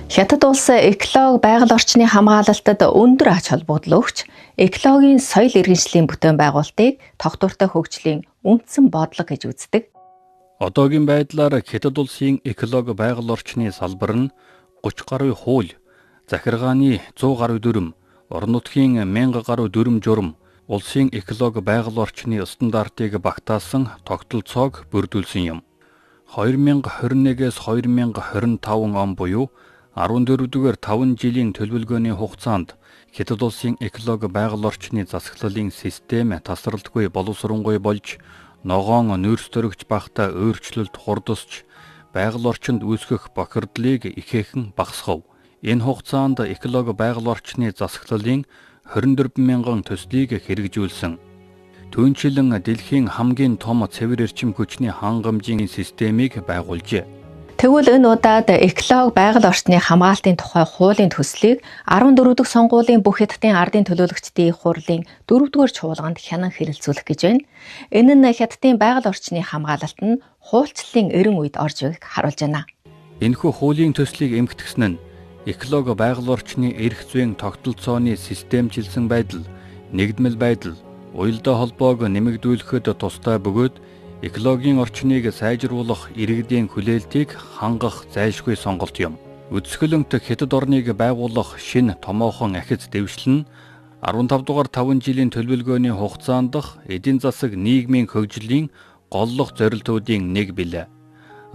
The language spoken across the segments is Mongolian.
Хятад улс экологи байгаль орчны хамгаалалтад өндөр ач холбогдол өгч, экологийн соёл иргэншлийн бүтээн байгуулалтыг тогтвортой хөгжлийн үндсэн бодлого гэж үздэг. Одоогийн байдлаар Хятад улсын экологи байгаль орчны салбар нь 30 гаруй хууль, захиргааны 100 гаруй дүрм, орон нутгийн 1000 гаруй дүрм журам, улсын экологи байгаль орчны стандартыг багтаасан тогтолцоог бүрдүүлсэн юм. 2021-с 2025 он буюу 14-р 5 жилийн төлөвлөгөөний хугацаанд Хятад улсын экологи байгаль орчны засаглалын систем тасралтгүй боловсронгуй болж, ногоон нөөцтөрөгч багтаа өөрчлөлт хурдасч, байгаль орчинд үүсгэх бохирдлыг ихээхэн багасгав. Энэ хугацаанд экологи байгаль орчны засаглалын 24,000 төслийг хэрэгжүүлсэн. Түүнчлэн дэлхийн хамгийн том цэвэр эрчим хүчний хангамжийн системийг байгуулжээ. Тэгвэл энэ удаад экологи байгаль орчны хамгаалтын тухай хуулийн төслийг 14 дахь сонгуулийн бүх хятадын ардын төлөөлөгчдийн хурлын 4-р чуулганд хянан хэрэгжүүлэх гэж байна. Энэ нь хятадын байгаль орчны хамгаалалт нь хуульчлалын эрен үед орж байгааг харуулж байна. Энэхүү хуулийн төслийг эмгэтгсэн нь экологи байгаль орчны эрх зүйн тогтолцооны системчилсэн байдал, нэгдмэл байдал, уялдаа холбоог нэмэгдүүлэхэд тустай бөгөөд экологийн орчныг сайжруулах иргэдийн хүлээлтийг хангах зайлшгүй сонголт юм. Үдсгэлэнт Хятад орныг байгуулах шинэ томоохон ахиц дэвшил нь 15 дугаар 5 жилийн төлөвлөгөөний хугацаанд дах эдийн засаг нийгмийн хөгжлийн голлох зорилтуудын нэг билээ.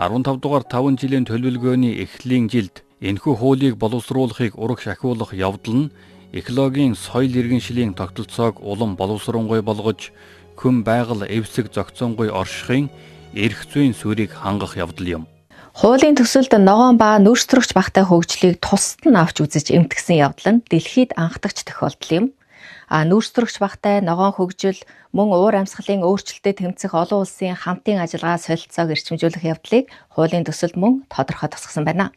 15 дугаар 5 жилийн төлөвлөгөөний эхлэлийн жилд энэхүү хуулийг боловсруулахыг урагш ахиулах явдал нь экологийн соёл иргэншлийн тогтолцоог улам боловсронгуй болгож, хүм байгаль эвсэг зохицонгүй оршихын эрх зүйн сүрийг хангах явдал юм. Хуулийн төсөлд ногоон ба нөөцтөрөгч багтай хөгжлийг тусад нь авч үзэж эмтгсэн явдал нь дэлхийд анхдагч тохиолдол юм. Нөөцтөрөгч багтай ногоон хөгжил мөн уур амьсгалын өөрчлөлтөд тэмцэх олон улсын хамтын ажиллагаа солилцоог эрчимжүүлэх явдлыг хуулийн төсөлд мөн тодорхой тусгасан байна.